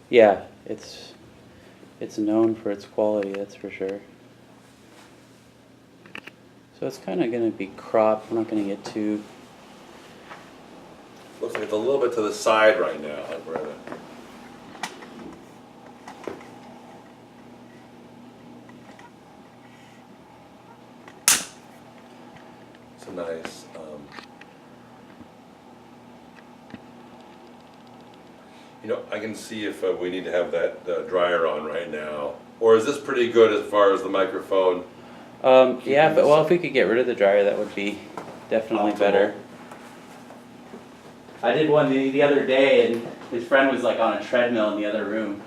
Yeah, it's known for its quality, that's for sure. So it's kind of going to be cropped. We're not going to get too. Looks like it's a little bit to the side right now, like where the. It's a nice. I can see if we need to have that dryer on right now, or is this pretty good as far as the microphone? Yeah, but well, if we could get rid of the dryer, that would be definitely Optimal. better. I did one the other day, and his friend was like on a treadmill in the other room,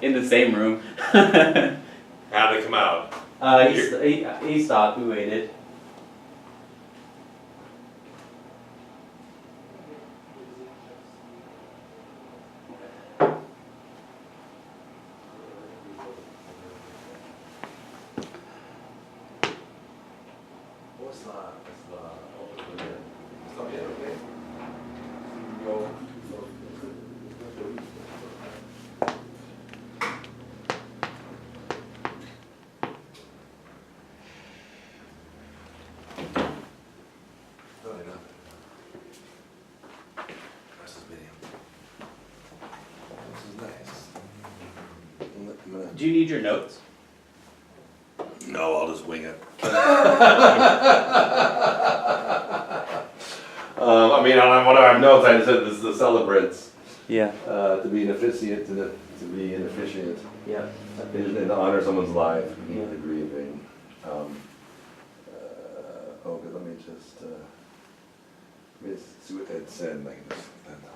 in the same room. How'd they come out? He stopped. We waited. What's that? It's not yet, okay? Go. Really nothing. This is video. This is nice. Do you need your notes? No, I'll just wing it. I mean, what I have notes, I just said this is the celebrants. Yeah. To be inefficient, to be inefficient. Yeah. And to honor someone's life, Yeah. the grieving. Okay, let me just see what Ed said, and I can just put that down.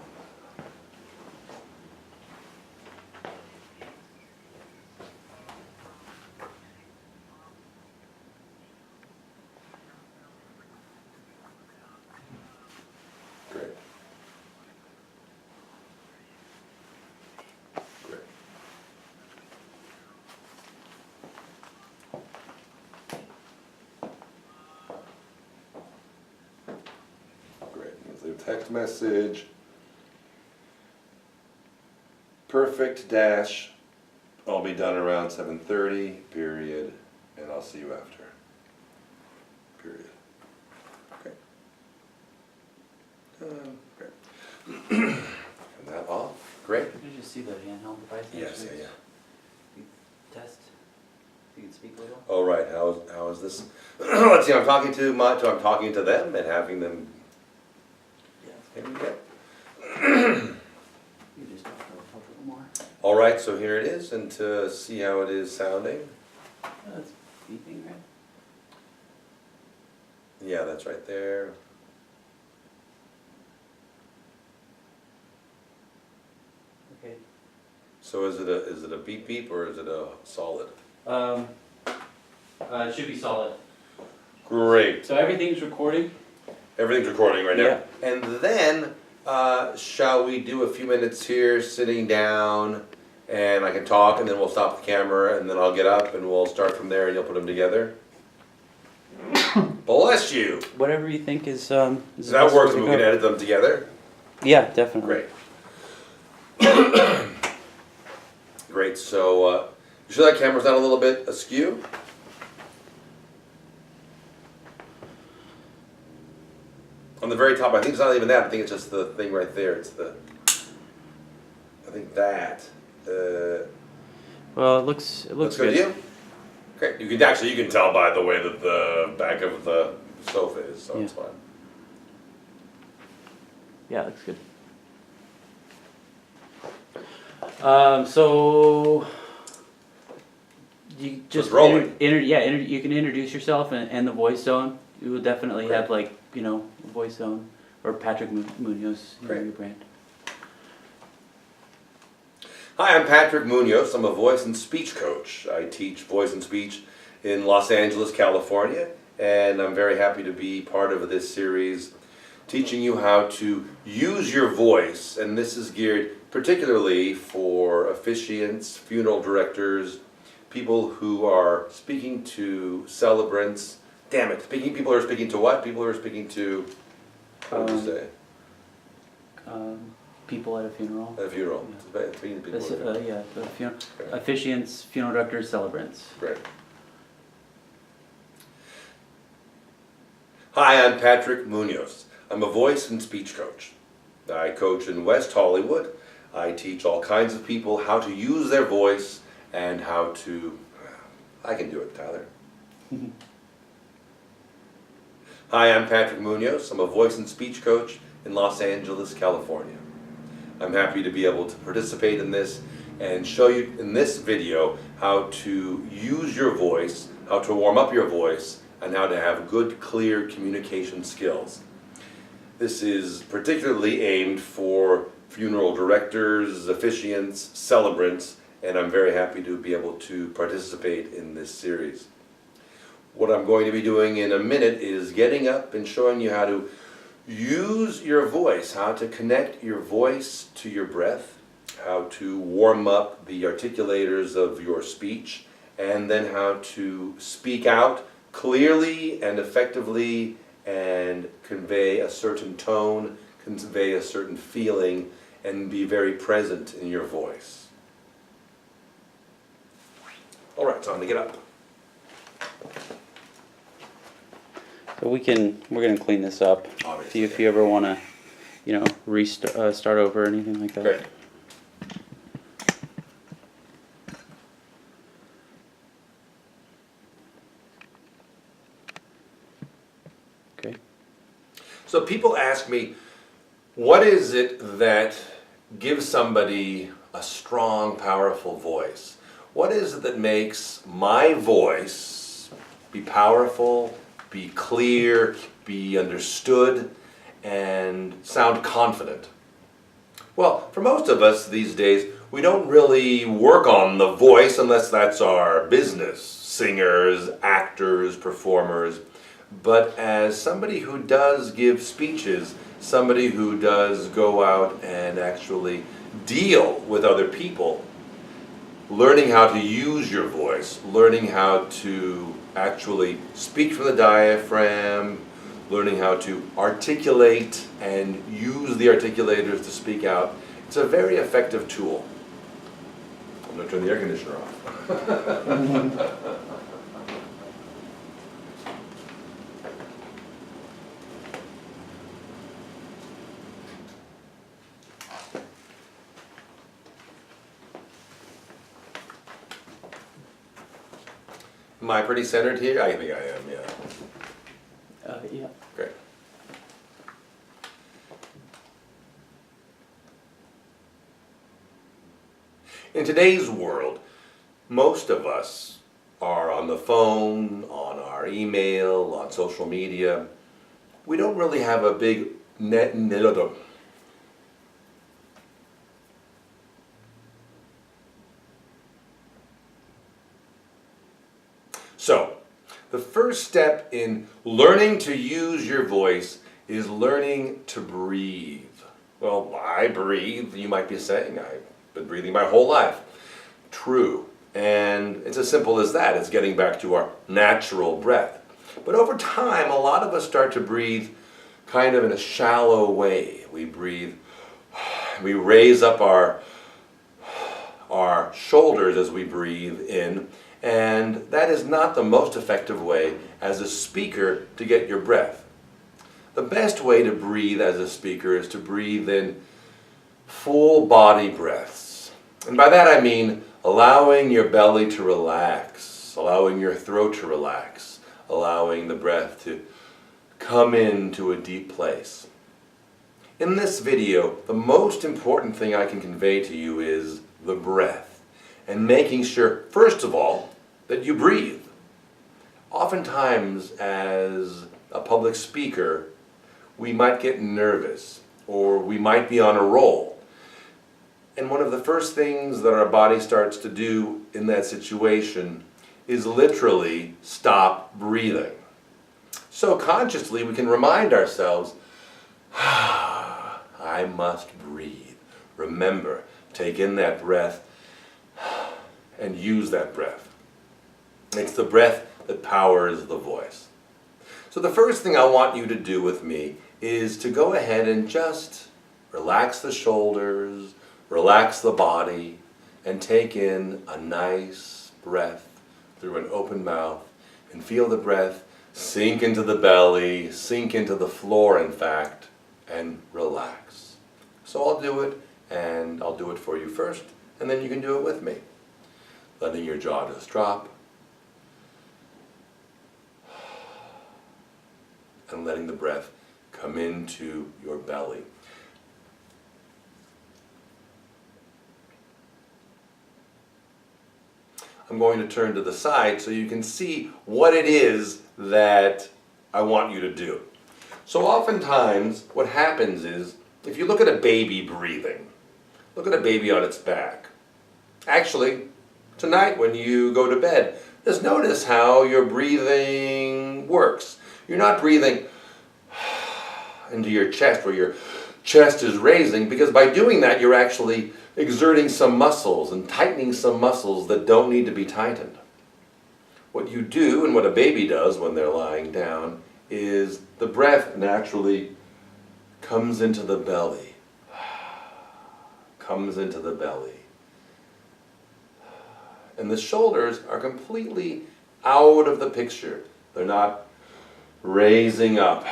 Great. Great. Great. Let's leave a text message. Perfect dash. I'll be done around 7:30. Period. And I'll see you after. Period. Okay. Great. Turn that off. Great. Did you just see the handheld device? Yes. Yeah. Test. You can speak a little. Oh right. How is this? Let's see. I'm talking to them and having them. Yeah. Maybe get. You just talk a little more. All right. So here it is, and to see how it is sounding. Oh, that's beeping, right? Yeah, that's right there. Okay. So is it a beep beep or is it a solid? It should be solid. Great. So everything's recording. Everything's recording right now. Yeah. And then, shall we do a few minutes here, sitting down, and I can talk, and then we'll stop the camera, and then I'll get up, and we'll start from there, and you'll put them together. Bless you. Whatever you think is. Does that work? So we can edit them together. Yeah, definitely. Great. Great. So, you sure that camera's not a little bit askew? On the very top, I think it's not even that. I think it's just the thing right there. It's the. I think that. Well, it looks Looks good. good to you? Great. You can tell by the way that the back of the sofa is, so it's Yeah. fine. Yeah, it looks good. So you just it's rolling. you can introduce yourself and the voice zone. You will definitely Great. have a voice zone or Patrick Munoz, Great. your brand. Hi, I'm Patrick Munoz. I'm a voice and speech coach. I teach voice and speech in Los Angeles, California, and I'm very happy to be part of this series teaching you how to use your voice, and this is geared particularly for officiants, funeral directors, people who are speaking to celebrants. Damn it, people who are speaking to what? People who are speaking to, what would you say? people at a funeral. At a funeral. Yeah. It's about meeting people. This, at a funeral. yeah, the funeral, Okay. officiants, funeral directors, celebrants. Great. Hi, I'm Patrick Munoz. I'm a voice and speech coach. I coach in West Hollywood. I teach all kinds of people how to use their voice and how to... I can do it, Tyler. Hi, I'm Patrick Munoz. I'm a voice and speech coach in Los Angeles, California. I'm happy to be able to participate in this and show you in this video how to use your voice, how to warm up your voice, and how to have good, clear communication skills. This is particularly aimed for funeral directors, officiants, celebrants, and I'm very happy to be able to participate in this series. What I'm going to be doing in a minute is getting up and showing you how to use your voice, how to connect your voice to your breath, how to warm up the articulators of your speech, and then how to speak out clearly and effectively and convey a certain tone, convey a certain feeling, and be very present in your voice. All right, time to get up. So we're gonna clean this up. Obviously. If you ever wanna, restart, start over or anything like that. Great. Okay. So people ask me, what is it that gives somebody a strong, powerful voice? What is it that makes my voice be powerful, be clear, be understood, and sound confident? Well, for most of us these days, we don't really work on the voice unless that's our business. Singers, actors, performers. But as somebody who does give speeches, somebody who does go out and actually deal with other people, learning how to use your voice, learning how to actually speak from the diaphragm, learning how to articulate and use the articulators to speak out, it's a very effective tool. I'm going to turn the air conditioner off. Am I pretty centered here? I think I am, yeah. Yeah. Great. In today's world, most of us are on the phone, on our email, on social media. We don't really have a big net. So, the first step in learning to use your voice is learning to breathe. Well, I breathe, you might be saying. I've been breathing my whole life. True. And it's as simple as that. It's getting back to our natural breath. But over time, a lot of us start to breathe kind of in a shallow way. We breathe, we raise up our shoulders as we breathe in, and that is not the most effective way as a speaker to get your breath. The best way to breathe as a speaker is to breathe in full body breaths. And by that I mean allowing your belly to relax, allowing your throat to relax, allowing the breath to come into a deep place. In this video, the most important thing I can convey to you is the breath, and making sure, first of all, that you breathe. Oftentimes, as a public speaker, we might get nervous, or we might be on a roll. And one of the first things that our body starts to do in that situation is literally stop breathing. So consciously, we can remind ourselves, I must breathe. Remember, take in that breath and use that breath. It's the breath that powers the voice. So the first thing I want you to do with me is to go ahead and just Relax the shoulders, relax the body, and take in a nice breath through an open mouth, and feel the breath sink into the belly, sink into the floor, in fact, and relax. So I'll do it, and I'll do it for you first, and then you can do it with me. Letting your jaw just drop, and letting the breath come into your belly. I'm going to turn to the side so you can see what it is that I want you to do. So oftentimes what happens is, if you look at a baby breathing, look at a baby on its back. Actually, tonight when you go to bed, just notice how your breathing works. You're not breathing into your chest where your chest is raising, because by doing that you're actually exerting some muscles and tightening some muscles that don't need to be tightened. What you do, and what a baby does when they're lying down, is the breath naturally comes into the belly. Comes into the belly. And the shoulders are completely out of the picture. They're not raising up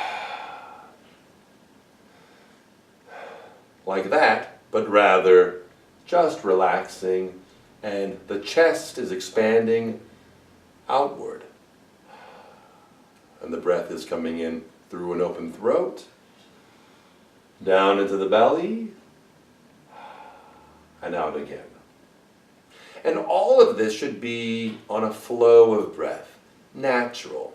like that, but rather just relaxing, and the chest is expanding outward. And the breath is coming in through an open throat, down into the belly, and out again. And all of this should be on a flow of breath, natural.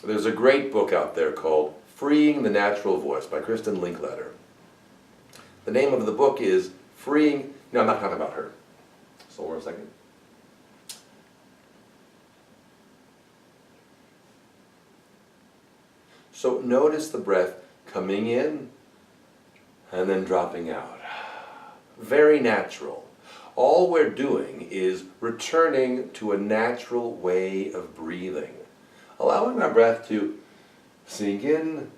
There's a great book out there called Freeing the Natural Voice by Kristen Linkletter. The name of the book is Freeing... No, I'm not talking about her. So hold on a second. So notice the breath coming in and then dropping out. Very natural. All we're doing is returning to a natural way of breathing, allowing our breath to sink in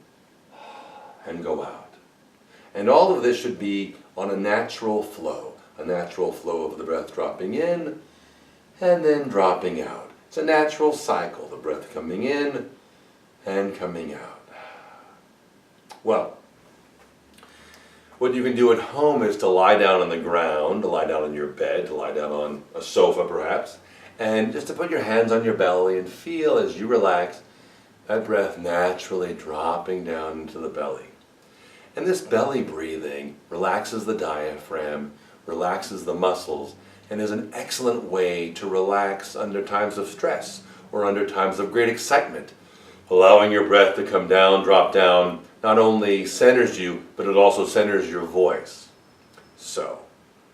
and go out. And all of this should be on a natural flow of the breath dropping in and then dropping out. It's a natural cycle, the breath coming in and coming out. Well, what you can do at home is to lie down on the ground, to lie down on your bed, to lie down on a sofa perhaps, and just to put your hands on your belly and feel as you relax that breath naturally dropping down into the belly. And this belly breathing relaxes the diaphragm, relaxes the muscles, and is an excellent way to relax under times of stress or under times of great excitement. Allowing your breath to come down, drop down, not only centers you, but it also centers your voice. So,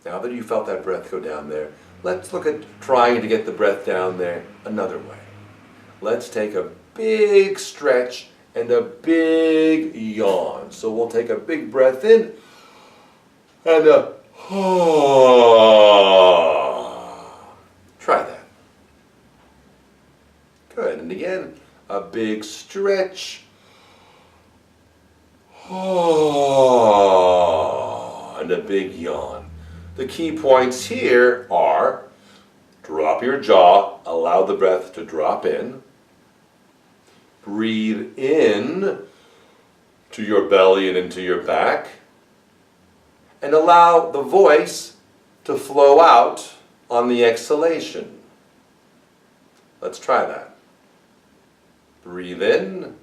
now that you felt that breath go down there, let's look at trying to get the breath down there another way. Let's take a big stretch and a big yawn. So we'll take a big breath in and a try that. Good. And again, a big stretch and a big yawn. The key points here are: drop your jaw, allow the breath to drop in. Breathe in to your belly and into your back. And allow the voice to flow out on the exhalation. Let's try that. Breathe in,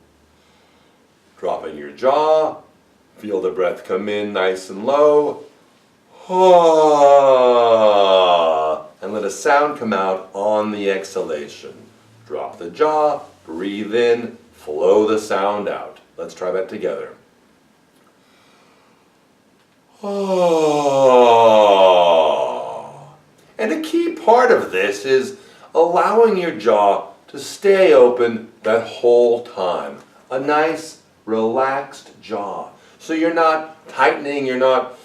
dropping your jaw. Feel the breath come in nice and low. And let a sound come out on the exhalation. Drop the jaw, breathe in, flow the sound out. Let's try that together. And a key part of this is allowing your jaw to stay open that whole time. A nice, relaxed jaw. So you're not tightening, you're not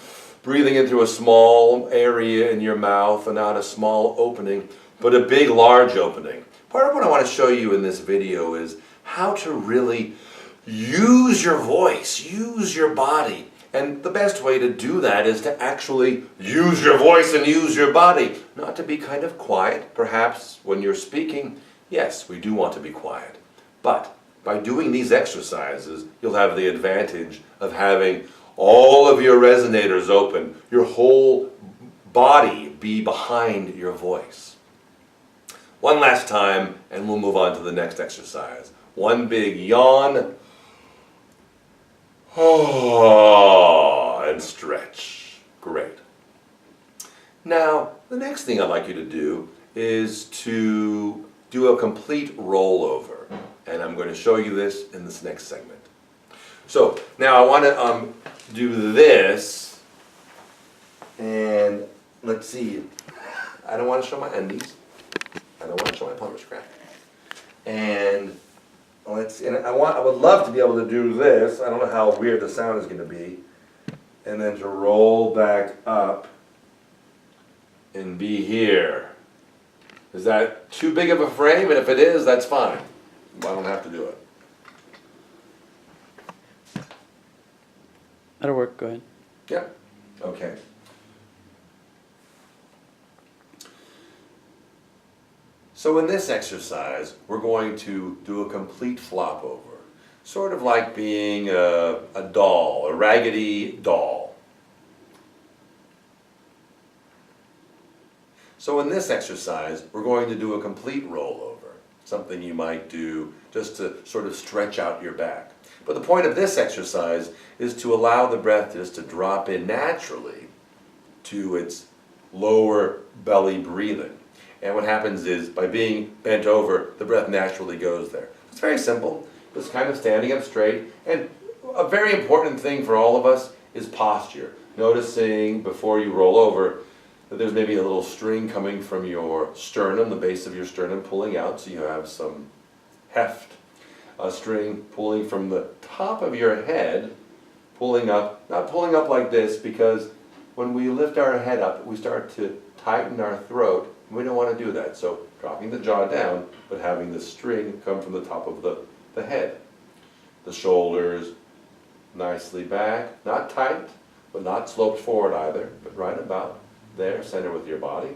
breathing in through a small area in your mouth and out a small opening, but a big, large opening. Part of what I want to show you in this video is how to really use your voice, use your body, And the best way to do that is to actually use your voice and use your body, not to be kind of quiet. Perhaps when you're speaking, yes, we do want to be quiet. But by doing these exercises, you'll have the advantage of having all of your resonators open, your whole body be behind your voice. One last time, and we'll move on to the next exercise. One big yawn. And stretch. Great. Now, the next thing I'd like you to do is to do a complete rollover. And I'm going to show you this in this next segment. So, now I want to do this. And let's see. I don't want to show my undies. I don't want to show my plumber's crack. And I would love to be able to do this. I don't know how weird the sound is going to be. And then to roll back up and be here. Is that too big of a frame? And if it is, that's fine. I don't have to do it. That'll work, go ahead. Yeah, okay. So in this exercise, we're going to do a complete flop over. Sort of like being a doll, a raggedy doll. So in this exercise, we're going to do a complete rollover. Something you might do just to sort of stretch out your back. But the point of this exercise is to allow the breath just to drop in naturally to its lower belly breathing. And what happens is, by being bent over, the breath naturally goes there. It's very simple. Just kind of standing up straight. And a very important thing for all of us is posture. Noticing before you roll over that there's maybe a little string coming from your sternum, the base of your sternum pulling out, so you have some heft. A string pulling from the top of your head, pulling up, not pulling up like this, because when we lift our head up, we start to tighten our throat. We don't want to do that. So dropping the jaw down, but having the string come from the top of the head. The shoulders nicely back, not tight, but not sloped forward either, but right about there, center with your body.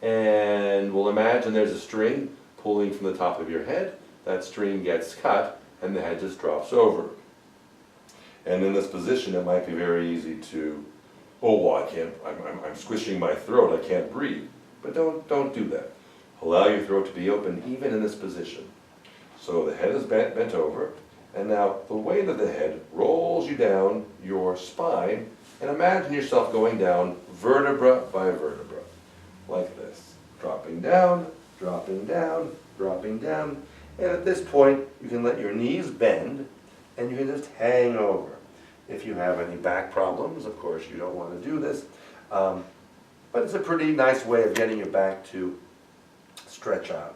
And we'll imagine there's a string pulling from the top of your head. That string gets cut, and the head just drops over. And in this position, it might be very easy to, oh, well, I can't, I'm squishing my throat, I can't breathe. But don't do that. Allow your throat to be open even in this position. So the head is bent over, and now the weight of the head rolls you down your spine, and imagine yourself going down vertebra by vertebra, like this. Dropping down, dropping down, dropping down, and at this point you can let your knees bend, and you can just hang over. If you have any back problems, of course you don't want to do this, but it's a pretty nice way of getting your back to stretch out.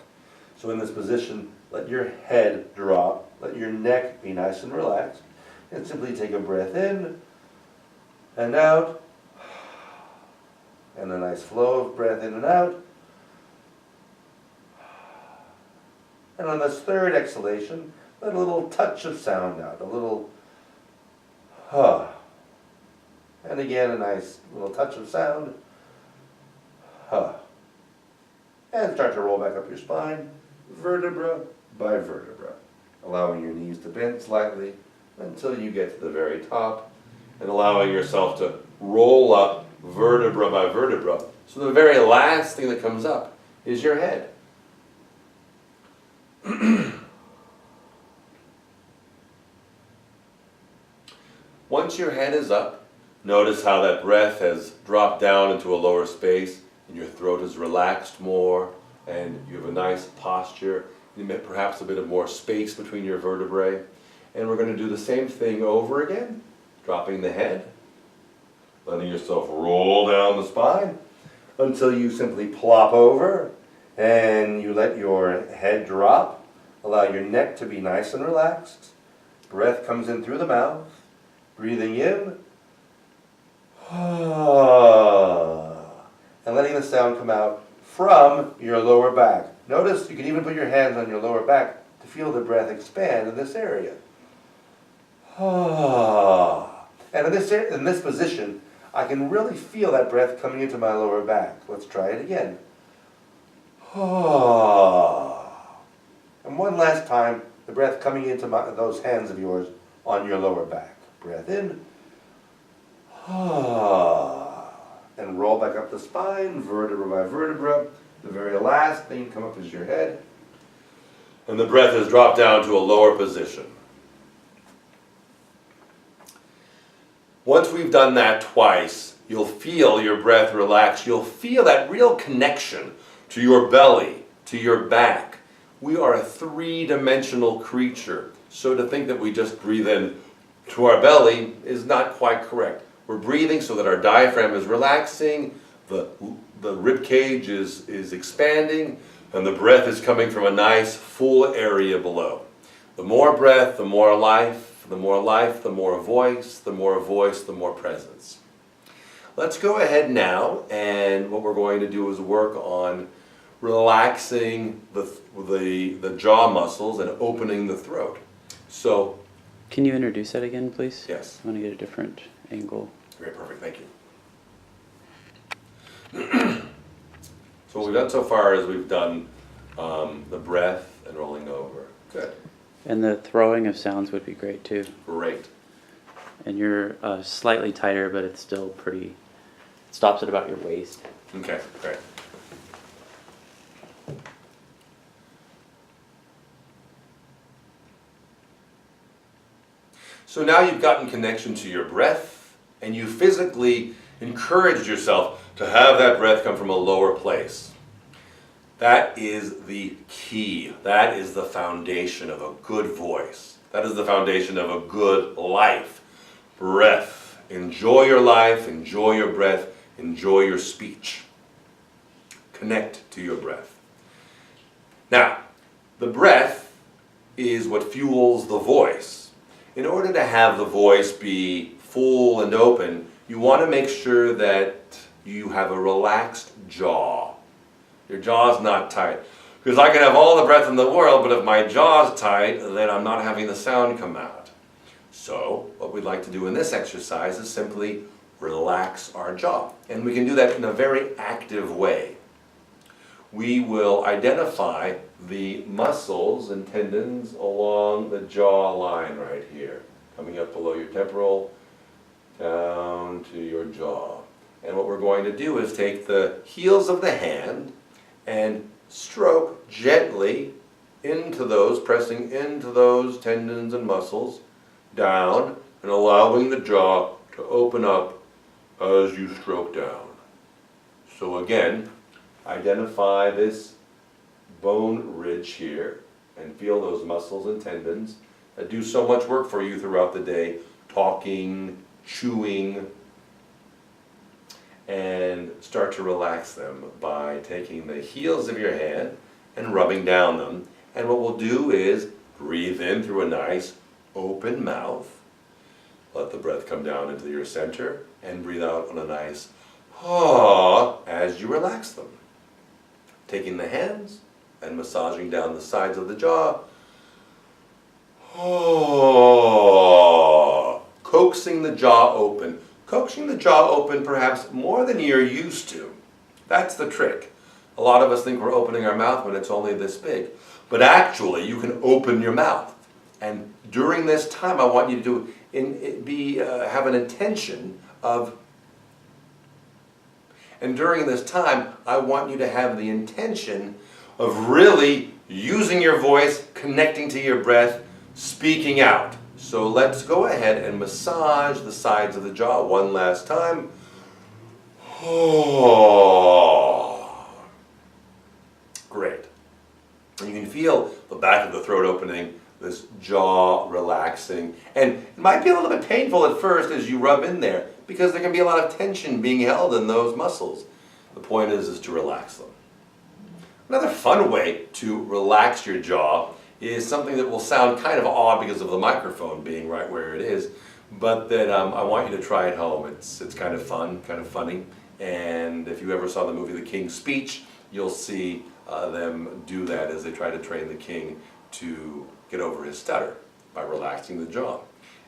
So in this position, let your head drop, let your neck be nice and relaxed, and simply take a breath in and out, and a nice flow of breath in and out. And on this third exhalation, let a little touch of sound out, a little huh. And again, a nice little touch of sound. Huh. And start to roll back up your spine, vertebra by vertebra, allowing your knees to bend slightly until you get to the very top, and allowing yourself to roll up vertebra by vertebra. So the very last thing that comes up is your head. Once your head is up, notice how that breath has dropped down into a lower space, and your throat is relaxed more, and you have a nice posture, perhaps a bit of more space between your vertebrae. And we're going to do the same thing over again, dropping the head, letting yourself roll down the spine until you simply plop over, and you let your head drop. Allow your neck to be nice and relaxed. Breath comes in through the mouth, breathing in, and letting the sound come out from your lower back. Notice you can even put your hands on your lower back to feel the breath expand in this area. And in this position, I can really feel that breath coming into my lower back. Let's try it again. And one last time, the breath coming into those hands of yours on your lower back. Breath in. And roll back up the spine, vertebra by vertebra. The very last thing to come up is your head. And the breath has dropped down to a lower position. Once we've done that twice, you'll feel your breath relax. You'll feel that real connection to your belly, to your back. We are a three-dimensional creature. So to think that we just breathe in to our belly is not quite correct. We're breathing so that our diaphragm is relaxing, the rib cage is expanding, and the breath is coming from a nice full area below. The more breath, the more life, the more life, the more voice, the more voice, the more presence. Let's go ahead now, and what we're going to do is work on relaxing the jaw muscles and opening the throat. So, can you introduce that again, please? Yes. I want to get a different angle. Great, perfect, thank you. So what we've done so far is we've done the breath and rolling over. Good. And the throwing of sounds would be great too. Great. And you're slightly tighter, but it's still pretty, it stops at about your waist. Okay, great. So now you've gotten connection to your breath, and you physically encouraged yourself to have that breath come from a lower place. That is the key. That is the foundation of a good voice. That is the foundation of a good life. Breath. Enjoy your life, enjoy your breath, enjoy your speech. Connect to your breath. Now, the breath is what fuels the voice. In order to have the voice be full and open, you want to make sure that you have a relaxed jaw. Your jaw's not tight. Because I can have all the breath in the world, but if my jaw's tight, then I'm not having the sound come out. So, what we'd like to do in this exercise is simply relax our jaw. And we can do that in a very active way. We will identify the muscles and tendons along the jaw line right here, coming up below your temporal, down to your jaw. And what we're going to do is take the heels of the hand and stroke gently into those, pressing into those tendons and muscles, down, and allowing the jaw to open up as you stroke down. So again, identify this bone ridge here and feel those muscles and tendons that do so much work for you throughout the day, talking, chewing, and start to relax them by taking the heels of your hand and rubbing down them. And what we'll do is breathe in through a nice open mouth, let the breath come down into your center, and breathe out on a nice as you relax them. Taking the hands and massaging down the sides of the jaw. Coaxing the jaw open. Coaxing the jaw open perhaps more than you're used to. That's the trick. A lot of us think we're opening our mouth when it's only this big. But actually, you can open your mouth. And during this time, I want you to have an intention of. And during this time, I want you to have the intention of really using your voice, connecting to your breath, speaking out. So let's go ahead and massage the sides of the jaw one last time. Great. And you can feel the back of the throat opening, this jaw relaxing. And it might be a little bit painful at first as you rub in there, because there can be a lot of tension being held in those muscles. The point is to relax them. Another fun way to relax your jaw is something that will sound kind of odd because of the microphone being right where it is, but that I want you to try at home. It's kind of fun, kind of funny, and if you ever saw the movie The King's Speech, you'll see them do that as they try to train the king to get over his stutter by relaxing the jaw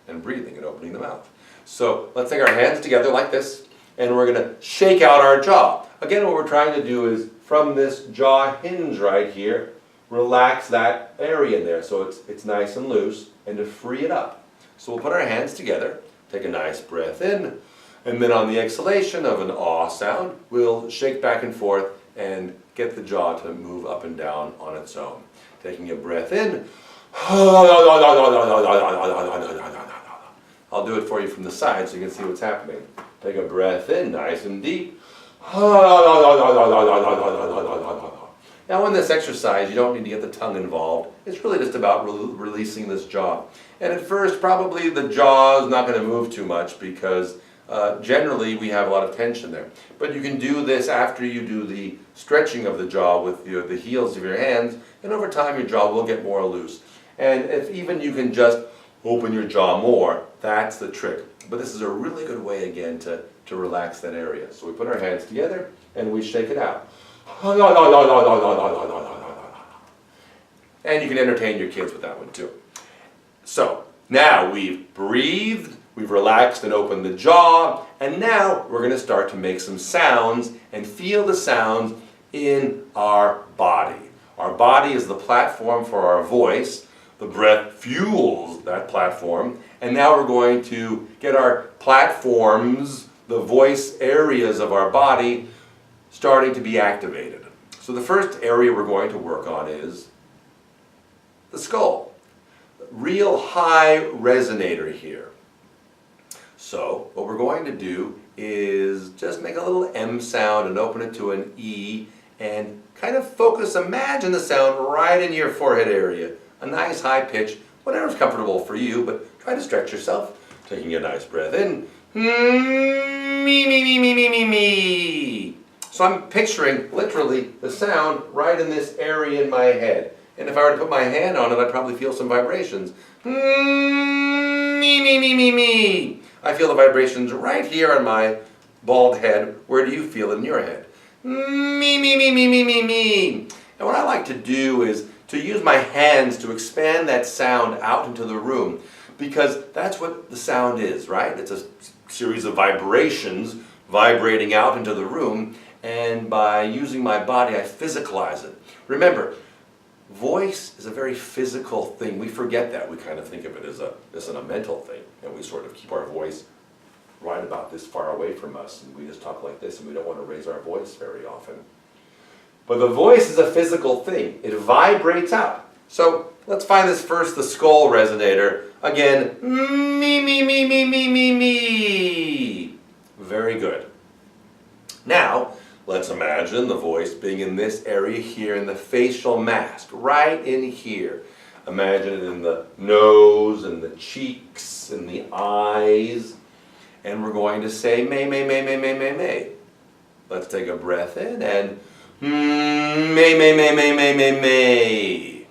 and breathing and opening the mouth. So let's take our hands together like this, and we're going to shake out our jaw. Again, what we're trying to do is from this jaw hinge right here, relax that area in there so it's nice and loose, and to free it up. So we'll put our hands together, take a nice breath in, and then on the exhalation of an ah sound, we'll shake back and forth and get the jaw to move up and down on its own. Taking a breath in. I'll do it for you from the side so you can see what's happening. Take a breath in, nice and deep. Now in this exercise, you don't need to get the tongue involved. It's really just about releasing this jaw. And at first, probably the jaw is not going to move too much because generally we have a lot of tension there. But you can do this after you do the stretching of the jaw with the heels of your hands, and over time your jaw will get more loose. And if even you can just open your jaw more, that's the trick. But this is a really good way again to relax that area. So we put our hands together and we shake it out. And you can entertain your kids with that one too. So now we've breathed, we've relaxed and opened the jaw, and now we're going to start to make some sounds and feel the sounds in our body. Our body is the platform for our voice. The breath fuels that platform, and now we're going to get our platforms, the voice areas of our body, starting to be activated. So the first area we're going to work on is the skull. Real high resonator here. So what we're going to do is just make a little M sound and open it to an E and kind of focus, imagine the sound right in your forehead area. A nice high pitch, whatever's comfortable for you, but try to stretch yourself. Taking a nice breath in. Me, me, me, me, me, me, me. So I'm picturing literally the sound right in this area in my head. And if I were to put my hand on it, I'd probably feel some vibrations. Me, me, me, me, me. I feel the vibrations right here on my bald head. Where do you feel it in your head? Me, me, me, me, me, me, me. And what I like to do is to use my hands to expand that sound out into the room, because that's what the sound is, right? It's a series of vibrations vibrating out into the room, and by using my body, I physicalize it. Remember, voice is a very physical thing. We forget that. We kind of think of it as a mental thing, and we sort of keep our voice right about this far away from us, and we just talk like this, and we don't want to raise our voice very often. But the voice is a physical thing. It vibrates out. So let's find this first, the skull resonator. Again, me, me, me, me, me, me, me. Very good. Now, let's imagine the voice being in this area here in the facial mask, right in here. Imagine it in the nose and the cheeks and the eyes. And we're going to say, may, may, may, may, may, may, may. Let's take a breath in and may, may, may, may, may, may, may.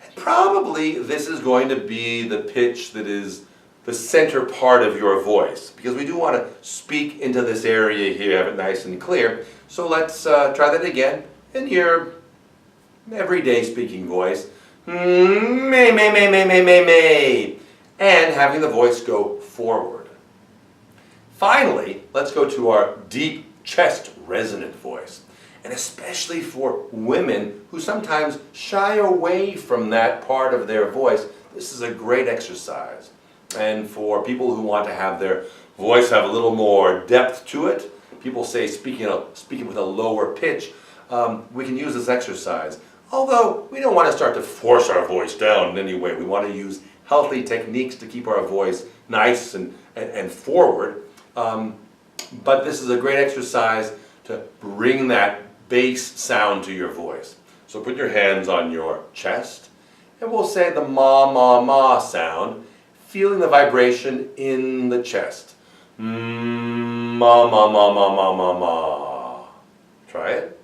And probably this is going to be the pitch that is the center part of your voice, because we do want to speak into this area here, have it nice and clear. So let's try that again in your everyday speaking voice. May, may, may, may, may, may, may. And having the voice go forward. Finally, let's go to our deep chest resonant voice. And especially for women who sometimes shy away from that part of their voice, this is a great exercise. And for people who want to have their voice have a little more depth to it, people say speaking with a lower pitch, we can use this exercise. Although we don't want to start to force our voice down in any way. We want to use healthy techniques to keep our voice nice and forward. But this is a great exercise to bring that bass sound to your voice. So put your hands on your chest, and we'll say the ma, ma, ma sound, feeling the vibration in the chest. Ma, ma, ma, ma, ma, ma, ma. Try it.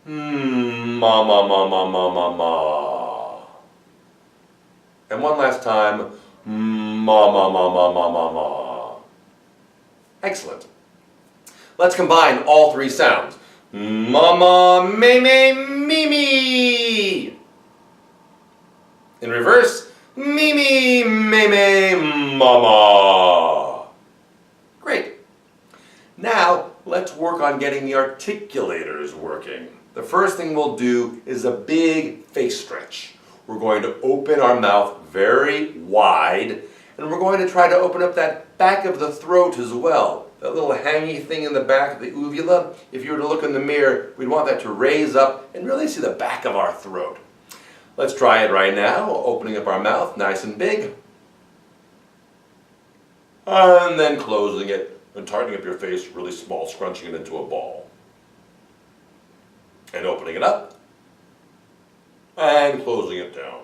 Ma, ma, ma, ma, ma, ma, ma. And one last time. Ma, ma, ma, ma, ma, ma, ma. Excellent. Let's combine all three sounds. Ma, ma, me, me, me, me. In reverse. Me, mama. Great. Now, let's work on getting the articulators working. The first thing we'll do is a big face stretch. We're going to open our mouth very wide, and we're going to try to open up that back of the throat as well. That little hangy thing in the back of the uvula, if you were to look in the mirror, we'd want that to raise up and really see the back of our throat. Let's try it right now, opening up our mouth nice and big. And then closing it and tightening up your face really small, scrunching it into a ball. And opening it up. And closing it down.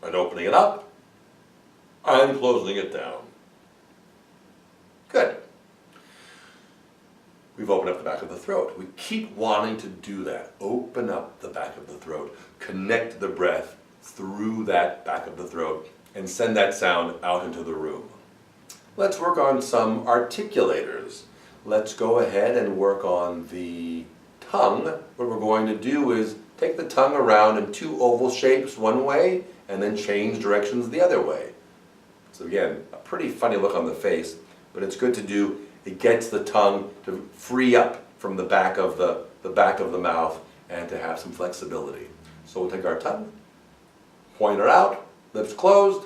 And opening it up. And closing it down. Good. We've opened up the back of the throat. We keep wanting to do that. Open up the back of the throat. Connect the breath through that back of the throat and send that sound out into the room. Let's work on some articulators. Let's go ahead and work on the tongue. What we're going to do is take the tongue around in two oval shapes one way and then change directions the other way. So again, a pretty funny look on the face, but it's good to do. It gets the tongue to free up from the back of the mouth and to have some flexibility. So we'll take our tongue, point her out, lips closed.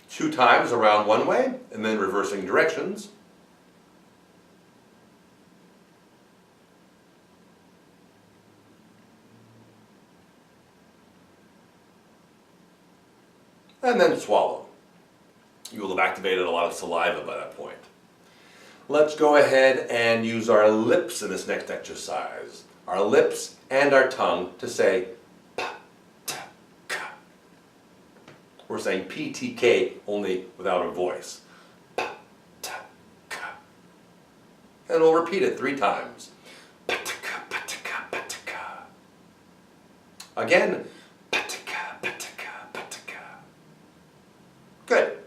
Two times around one way and then reversing directions. And then swallow. You will have activated a lot of saliva by that point. Let's go ahead and use our lips in this next exercise. Our lips and our tongue to say pa, ta, ka. We're saying PTK only without a voice. Pa, ta, ka. And we'll repeat it 3 times. Pa, ta, ka, pa, ta, ka, pa, ta, ka. Again. Good.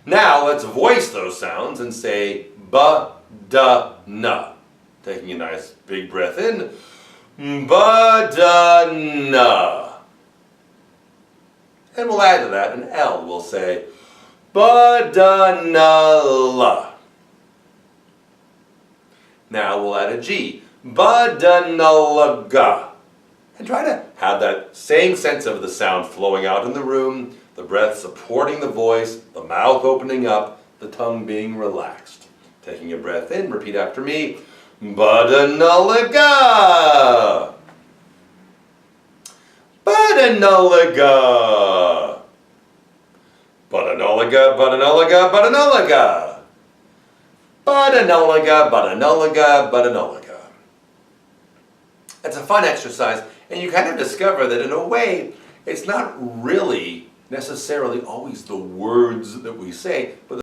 Now let's voice those sounds and say ba, da, na. Taking a nice big breath in. Ba, da, na. And we'll add to that an L. We'll say ba, da, na, la. Now we'll add a G. Ba, da, na, la, ga. And try to have that same sense of the sound flowing out in the room. The breath supporting the voice, the mouth opening up, the tongue being relaxed. Taking a breath in, repeat after me. Ba-da-na-la-ga! Ba-da-na-la-ga! Ba-da-na-la-ga, ba-da-na-la-ga, ba-da-na-la-ga! Ba-da-na-la-ga, ba-da-na-la-ga, ba-da-na-la-ga. It's a fun exercise, and you kind of discover that in a way, it's not really necessarily always the words that we say, but